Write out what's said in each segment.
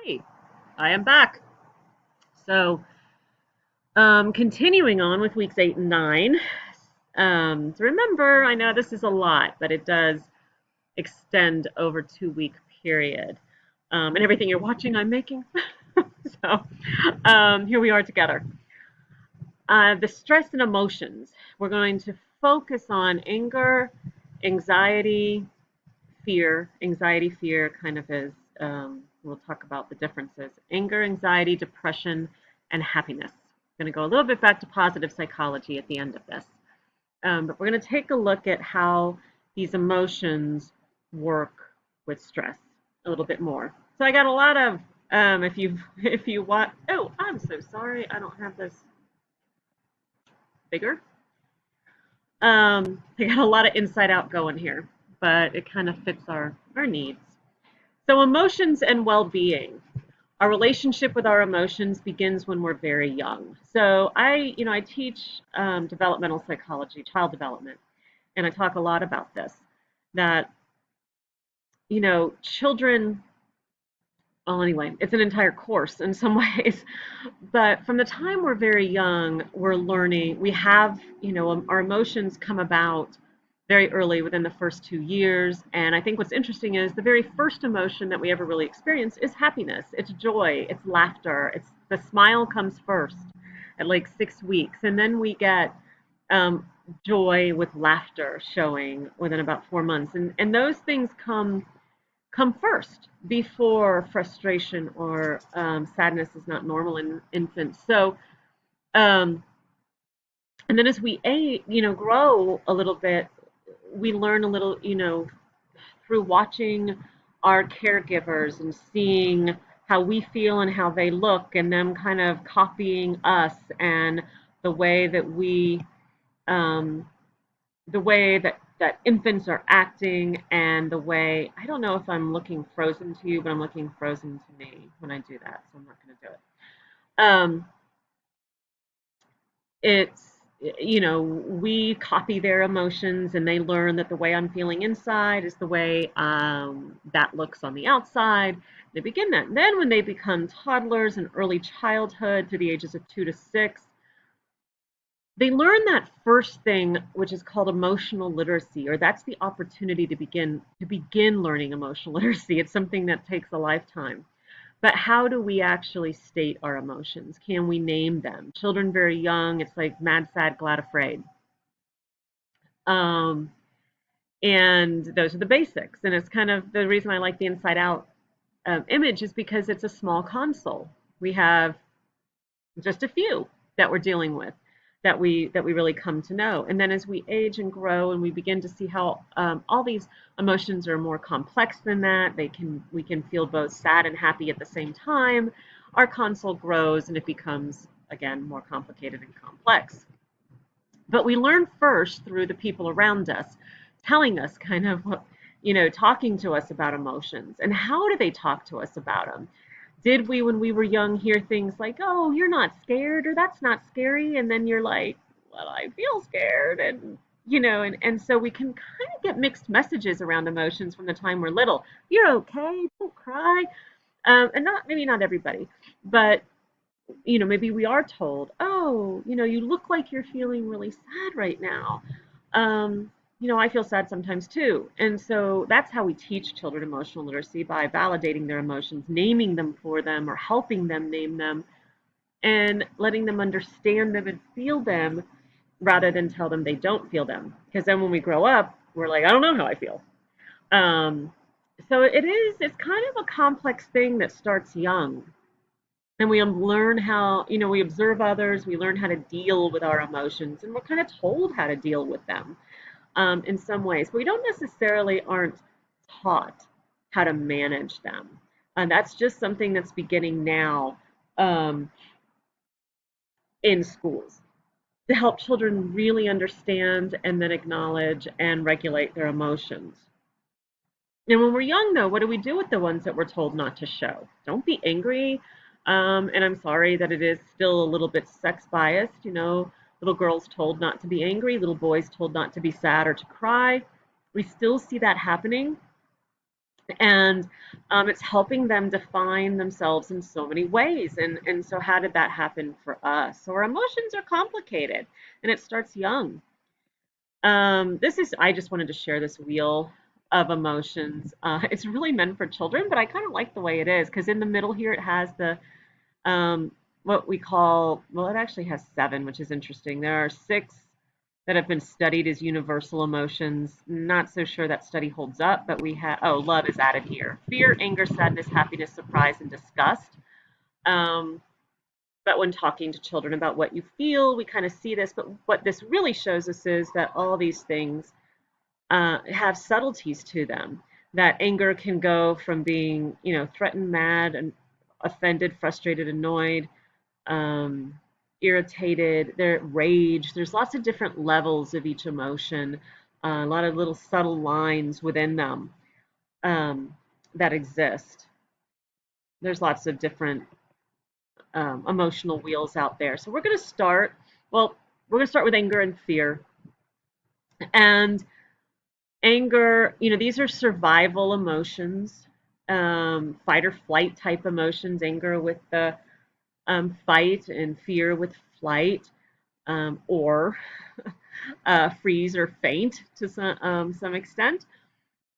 Hey, I am back. So, continuing on with weeks 8 and 9. So remember, I know this is a lot, but it does extend over 2 week period. And everything you're watching, I'm making. So here we are together. The stress and emotions. We're going to focus on anger, anxiety, fear. Anxiety, fear kind of is, we'll talk about the differences. Anger, anxiety, depression, and happiness. I'm going to go a little bit back to positive psychology at the end of this. But we're going to take a look at how these emotions work with stress a little bit more. So I got a lot of, if you want, oh, I'm so sorry, I don't have this bigger. I got a lot of inside out going here, but it kind of fits our needs. So emotions and well-being. Our relationship with our emotions begins when we're very young. So I teach developmental psychology, child development, and I talk a lot about this, that, children, well, anyway, it's an entire course in some ways, but from the time we're very young, we're learning, we have, our emotions come about very early within the first 2 years. And I think what's interesting is the very first emotion that we ever really experience is happiness. It's joy, it's laughter, it's the smile comes first at like 6 weeks. And then we get joy with laughter showing within about 4 months. And those things come first before frustration or sadness is not normal in infants. So, and then as we age, grow a little bit, we learn a little, through watching our caregivers and seeing how we feel and how they look, and them kind of copying us and the way that we, um, the way that infants are acting, and the way, I don't know if I'm looking frozen to you, but I'm looking frozen to me when I do that, so I'm not going to do it. Um, it's, we copy their emotions, and they learn that the way I'm feeling inside is the way that looks on the outside. They begin that. And then when they become toddlers and early childhood through the ages of 2 to 6, they learn that first thing, which is called emotional literacy, or that's the opportunity to begin learning emotional literacy. It's something that takes a lifetime. But how do we actually state our emotions? Can we name them? Children very young, it's like mad, sad, glad, afraid. Um, and those are the basics. And it's kind of the reason I like the inside out image is because it's a small console. We have just a few that we're dealing with, that we really come to know. And then as we age and grow, and we begin to see how all these emotions are more complex than that, we can feel both sad and happy at the same time. Our console grows, and it becomes, again, more complicated and complex. But we learn first through the people around us telling us kind of, talking to us about emotions. And how do they talk to us about them? Did we, when we were young, hear things like, oh, you're not scared, or that's not scary? And then you're like, well, I feel scared. And so we can kind of get mixed messages around emotions from the time we're little. You're okay, don't cry. And maybe not everybody, but maybe we are told, oh, you look like you're feeling really sad right now. I feel sad sometimes too. And so that's how we teach children emotional literacy, by validating their emotions, naming them for them, or helping them name them, and letting them understand them and feel them, rather than tell them they don't feel them. Because then when we grow up, we're like, I don't know how I feel. Um, so it's kind of a complex thing that starts young. And we learn how, we observe others, we learn how to deal with our emotions, and we're kind of told how to deal with them in some ways. But we don't necessarily aren't taught how to manage them. And that's just something that's beginning now in schools, to help children really understand and then acknowledge and regulate their emotions. And when we're young, though, what do we do with the ones that we're told not to show? Don't be angry. And I'm sorry that it is still a little bit sex biased. Little girls told not to be angry, little boys told not to be sad or to cry. We still see that happening. And it's helping them define themselves in so many ways. And so, how did that happen for us? So, our emotions are complicated, and it starts young. I just wanted to share this wheel of emotions. It's really meant for children, but I kind of like the way it is because in the middle here it has the um, what we call, well, it actually has seven, which is interesting. There are six that have been studied as universal emotions. Not so sure that study holds up, but we have, oh, love is added here. Fear, anger, sadness, happiness, surprise, and disgust. Um, but when talking to children about what you feel, we kind of see this. But what this really shows us is that all these things have subtleties to them. That anger can go from being, threatened, mad, and offended, frustrated, annoyed, um, irritated, there rage. There's lots of different levels of each emotion, a lot of little subtle lines within them um, that exist. There's lots of different emotional wheels out there. So we're going to start with anger and fear. And anger, these are survival emotions, fight or flight type emotions, anger with the fight and fear with flight, or freeze or faint to some extent.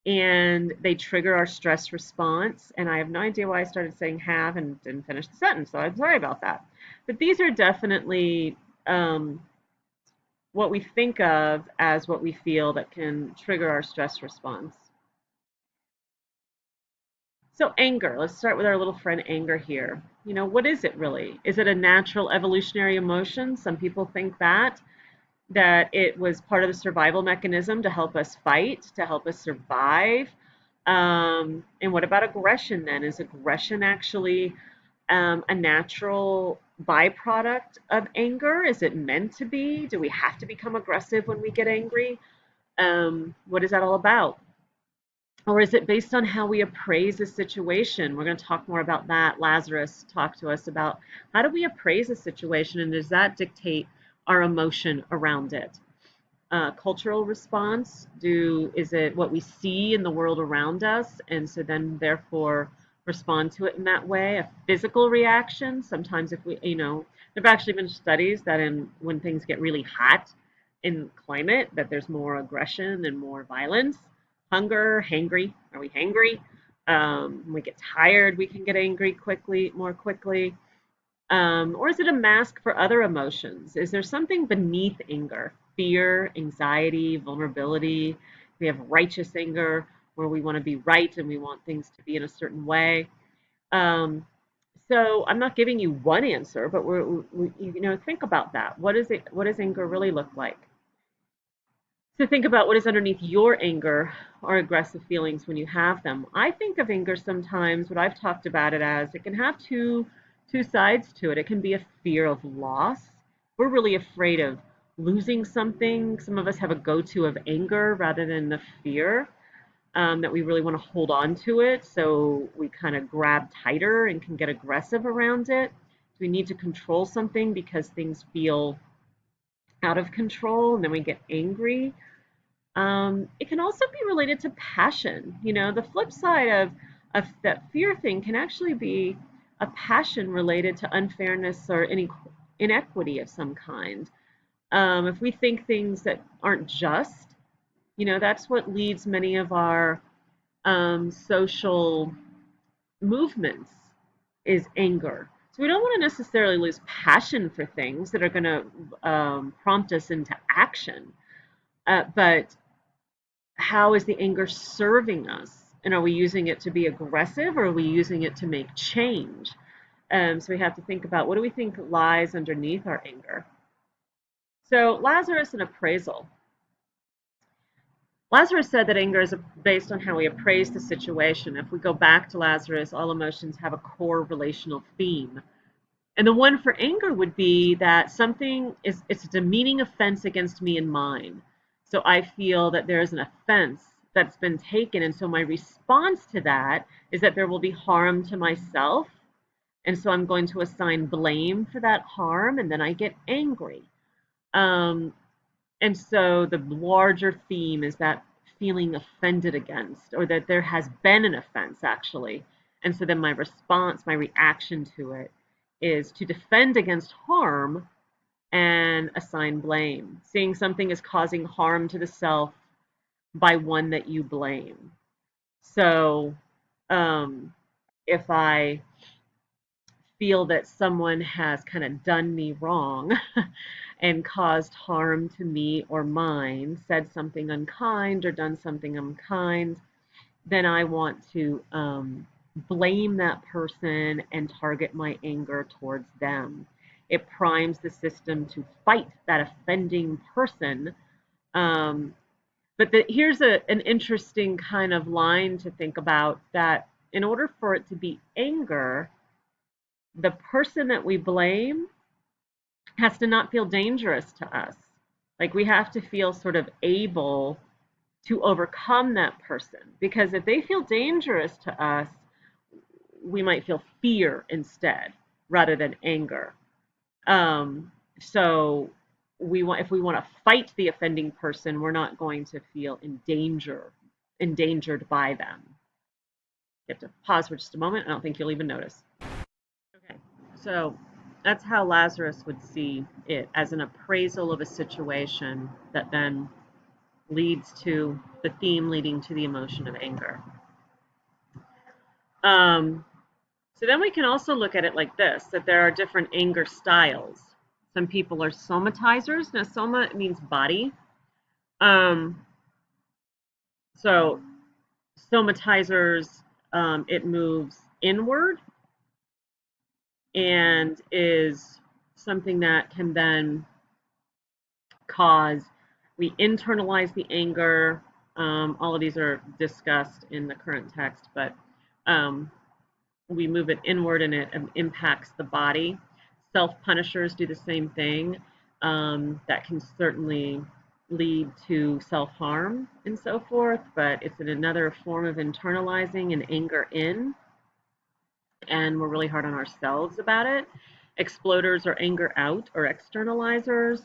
And they trigger our stress response. And I have no idea why I started saying have and didn't finish the sentence, so I'm sorry about that. But these are definitely what we think of as what we feel that can trigger our stress response. So, anger, let's start with our little friend anger here. What is it really? Is it a natural evolutionary emotion? Some people think that it was part of the survival mechanism to help us fight, to help us survive. And what about aggression then? Is aggression actually a natural byproduct of anger? Is it meant to be? Do we have to become aggressive when we get angry? What is that all about? Or is it based on how we appraise a situation? We're going to talk more about that. Lazarus talked to us about how do we appraise a situation, and does that dictate our emotion around it? Cultural response, is it what we see in the world around us, and so then therefore respond to it in that way? A physical reaction, sometimes if we, there've actually been studies that when things get really hot in climate, that there's more aggression and more violence. Hunger, hangry, are we hangry? When we get tired, we can get angry more quickly. Or is it a mask for other emotions? Is there something beneath anger? Fear, anxiety, vulnerability. We have righteous anger where we want to be right and we want things to be in a certain way. Um, so I'm not giving you one answer, but think about that. What is it? What does anger really look like? So think about what is underneath your anger or aggressive feelings when you have them. I think of anger sometimes, what I've talked about it as, it can have two sides to it. It can be a fear of loss. We're really afraid of losing something. Some of us have a go-to of anger rather than the fear, that we really want to hold on to it. So we kind of grab tighter and can get aggressive around it. Do we need to control something because things feel out of control and then we get angry? It can also be related to passion. The flip side of that fear thing can actually be a passion related to unfairness or inequity of some kind. If we think things that aren't just, that's what leads many of our social movements is anger. So we don't want to necessarily lose passion for things that are going to prompt us into action. But how is the anger serving us? And are we using it to be aggressive or are we using it to make change? So we have to think about what do we think lies underneath our anger? So Lazarus and appraisal. Lazarus said that anger is based on how we appraise the situation. If we go back to Lazarus, all emotions have a core relational theme. And the one for anger would be that it's a demeaning offense against me and mine. So I feel that there is an offense that's been taken. And so my response to that is that there will be harm to myself. And so I'm going to assign blame for that harm. And then I get angry. Um, and so the larger theme is that feeling offended against, or that there has been an offense actually. And so then my response, my reaction to it is to defend against harm and assign blame. Seeing something is causing harm to the self by one that you blame. So if I feel that someone has kind of done me wrong and caused harm to me or mine, said something unkind or done something unkind, then I want to blame that person and target my anger towards them. It primes the system to fight that offending person. But here's an interesting kind of line to think about, that in order for it to be anger, the person that we blame has to not feel dangerous to us. Like we have to feel sort of able to overcome that person, because if they feel dangerous to us, we might feel fear instead rather than anger. So if we want to fight the offending person, we're not going to feel endangered by them. You have to pause for just a moment. I don't think you'll even notice. Okay, so that's how Lazarus would see it, as an appraisal of a situation that then leads to the theme leading to the emotion of anger. So then we can also look at it like this, that there are different anger styles. Some people are somatizers. Now, soma means body. So somatizers, it moves inward and is something that can then cause, we internalize the anger. All of these are discussed in the current text, but we move it inward and it impacts the body. Self-punishers do the same thing. That can certainly lead to self-harm and so forth, but it's another form of internalizing and anger in, and we're really hard on ourselves about it. Exploders are anger out or externalizers.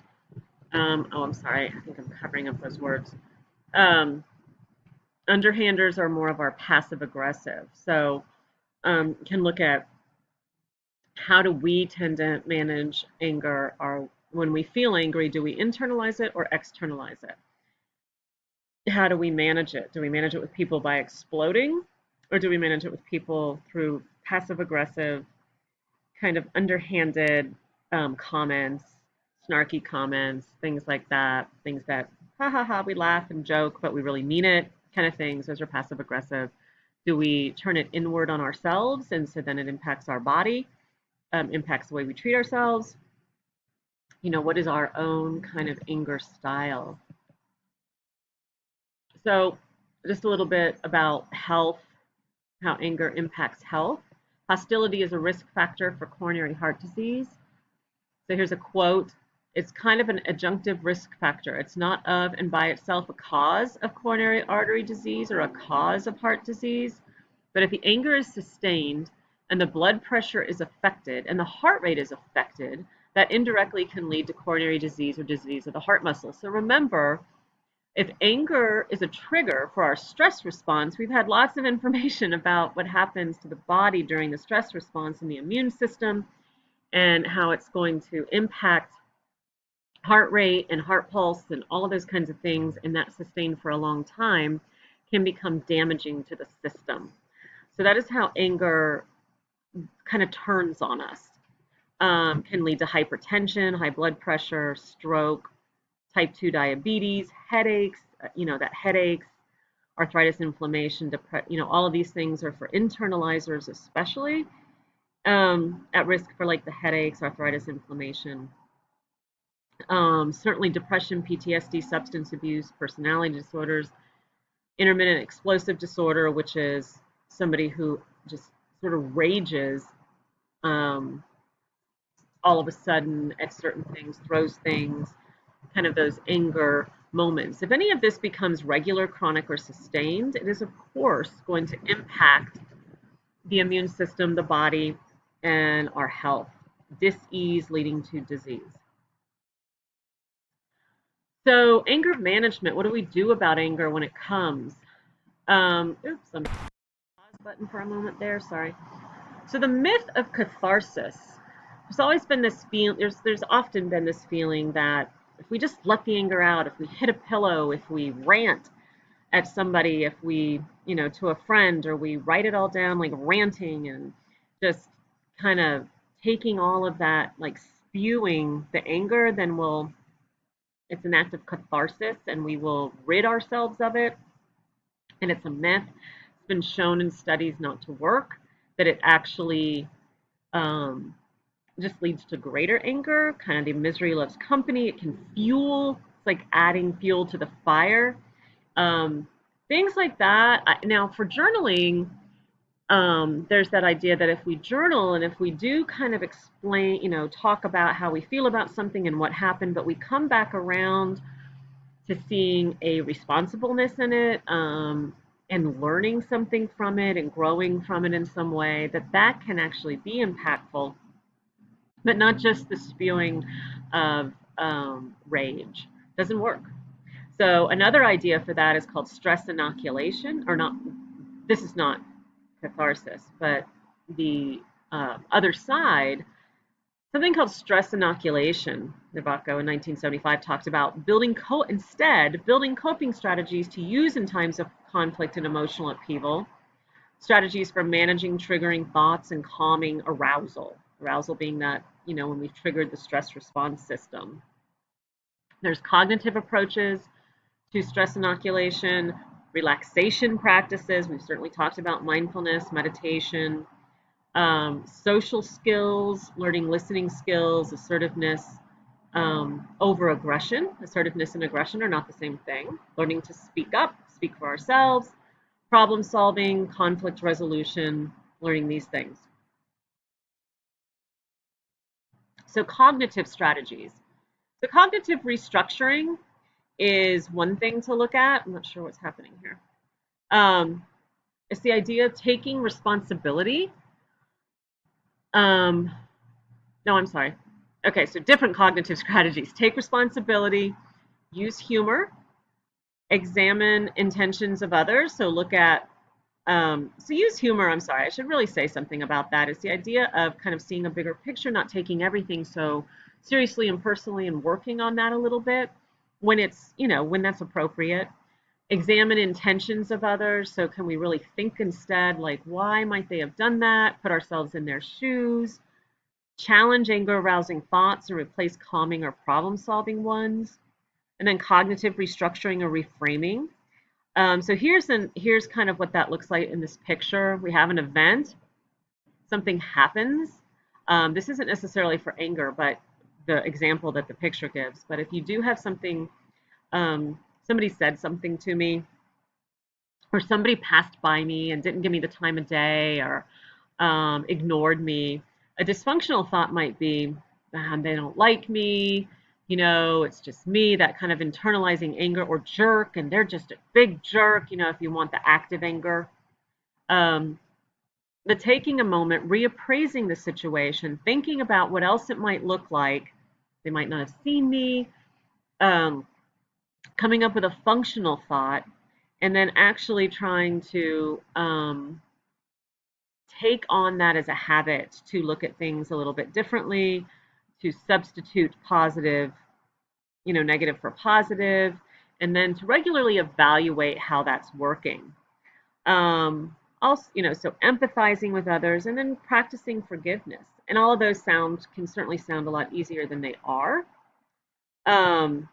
I'm sorry, I think I'm covering up those words. Underhanders are more of our passive aggressive. So can look at how do we tend to manage anger, or when we feel angry, do we internalize it or externalize it? How do we manage it? Do we manage it with people by exploding, or do we manage it with people through passive aggressive, kind of underhanded comments, snarky comments, things like that, things that, ha ha ha, we laugh and joke, but we really mean it, kind of things. Those are passive aggressive. Do we turn it inward on ourselves, and so then it impacts our body, impacts the way we treat ourselves? What is our own kind of anger style? So just a little bit about health, how anger impacts health. Hostility is a risk factor for coronary heart disease. So here's a quote. It's kind of an adjunctive risk factor. It's not of and by itself a cause of coronary artery disease or a cause of heart disease. But if the anger is sustained and the blood pressure is affected and the heart rate is affected, that indirectly can lead to coronary disease or disease of the heart muscle. So remember, if anger is a trigger for our stress response, we've had lots of information about what happens to the body during the stress response in the immune system and how it's going to impact heart rate and heart pulse and all of those kinds of things, and that sustained for a long time can become damaging to the system. So that is how anger kind of turns on us. Can lead to hypertension, high blood pressure, stroke, type 2 diabetes, headaches, headaches, arthritis, inflammation, all of these things are for internalizers especially, at risk for like the headaches, arthritis, inflammation. Certainly depression, PTSD, substance abuse, personality disorders, intermittent explosive disorder, which is somebody who just sort of rages all of a sudden at certain things, throws things, kind of those anger moments. If any of this becomes regular, chronic, or sustained, it is, of course, going to impact the immune system, the body, and our health. Dis-ease leading to disease. So anger management, what do we do about anger when it comes? Oops, I'm pause button for a moment there, sorry. So the myth of catharsis. There's always been this feel. There's often been this feeling that if we just let the anger out, if we hit a pillow, if we rant at somebody, if we, to a friend, or we write it all down like ranting and just kind of taking all of that, like spewing the anger, then it's an act of catharsis and we will rid ourselves of it. And it's a myth. It's been shown in studies not to work, that it actually um, just leads to greater anger. Kind of the misery loves company. It can fuel, it's like adding fuel to the fire. Um, Things like that. Now, for journaling, there's that idea that if we journal and if we do kind of explain, talk about how we feel about something and what happened, but we come back around to seeing a responsibleness in it, and learning something from it and growing from it in some way, that can actually be impactful, but not just the spewing of rage. Doesn't work. So another idea for that is called stress inoculation, or not. This is not catharsis, but the other side, something called stress inoculation. Nabokov in 1975 talked about building coping strategies to use in times of conflict and emotional upheaval, strategies for managing triggering thoughts and calming arousal. Arousal being that, when we've triggered the stress response system. There's cognitive approaches to stress inoculation, relaxation practices. We've certainly talked about mindfulness, meditation, social skills, learning listening skills, assertiveness, over aggression. Assertiveness and aggression are not the same thing. Learning to speak up, speak for ourselves, problem solving, conflict resolution, learning these things. So cognitive strategies. So cognitive restructuring is one thing to look at. I'm not sure what's happening here. It's the idea of taking responsibility. No, I'm sorry. Okay, so different cognitive strategies. Take responsibility, use humor, examine intentions of others. So look at, so use humor. I'm sorry, I should really say something about that. It's the idea of kind of seeing a bigger picture, not taking everything so seriously and personally, and working on that a little bit when it's, when that's appropriate. Examine intentions of others. So can we really think instead, like, why might they have done that? Put ourselves in their shoes. Challenge anger arousing thoughts and replace calming or problem solving ones. And then cognitive restructuring or reframing. So here's kind of what that looks like in this picture. We have an event, something happens. This isn't necessarily for anger, but the example that the picture gives. But if you do have something, somebody said something to me, or somebody passed by me and didn't give me the time of day, or ignored me, a dysfunctional thought might be, they don't like me, it's just me, that kind of internalizing anger, or jerk, and they're just a big jerk, if you want the active anger. The taking a moment, reappraising the situation, thinking about what else it might look like. They might not have seen me. Coming up with a functional thought, and then actually trying to take on that as a habit, to look at things a little bit differently, to substitute positive, negative for positive, and then to regularly evaluate how that's working. Also, so empathizing with others, and then practicing forgiveness. And all of those can certainly sound a lot easier than they are. And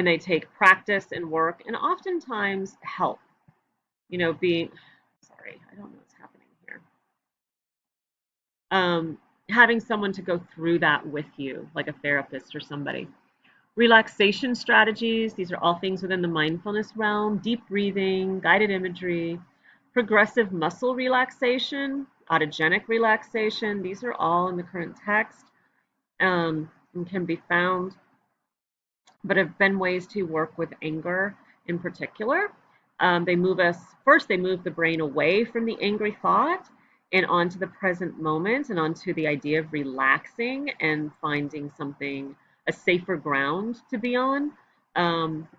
they take practice and work, and oftentimes help. Being, sorry, I don't know what's happening here. Having someone to go through that with you, like a therapist or somebody. Relaxation strategies, these are all things within the mindfulness realm. Deep breathing, guided imagery, progressive muscle relaxation, autogenic relaxation. These are all in the current text, and can be found, but have been ways to work with anger in particular. They move the brain away from the angry thought and onto the present moment, and onto the idea of relaxing and finding a safer ground to be on.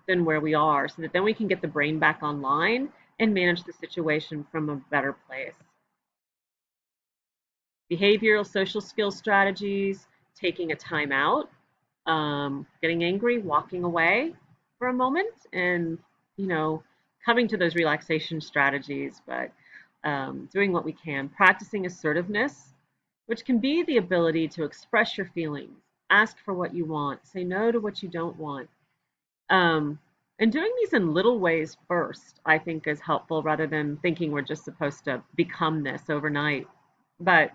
than where we are, so that then we can get the brain back online and manage the situation from a better place. Behavioral social skills strategies, taking a time out, getting angry, walking away for a moment, and you know, coming to those relaxation strategies, but doing what we can, practicing assertiveness, which can be the ability to express your feelings, ask for what you want, say no to what you don't want. Um, and doing these in little ways first, I think, is helpful rather than thinking we're just supposed to become this overnight. But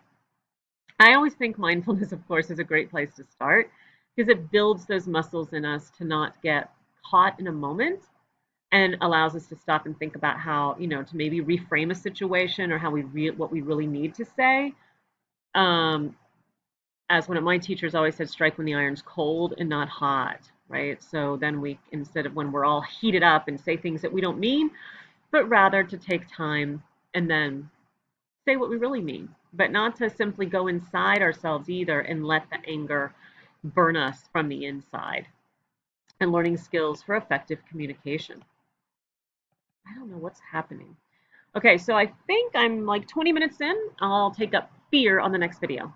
I always think mindfulness, of course, is a great place to start because it builds those muscles in us to not get caught in a moment and allows us to stop and think about how, to maybe reframe a situation or how what we really need to say. Um, as one of my teachers always said, strike when the iron's cold and not hot, right? So then we, instead of when we're all heated up and say things that we don't mean, but rather to take time and then say what we really mean, but not to simply go inside ourselves either and let the anger burn us from the inside. And learning skills for effective communication. I don't know what's happening. Okay, so I think I'm like 20 minutes in. I'll take up fear on the next video.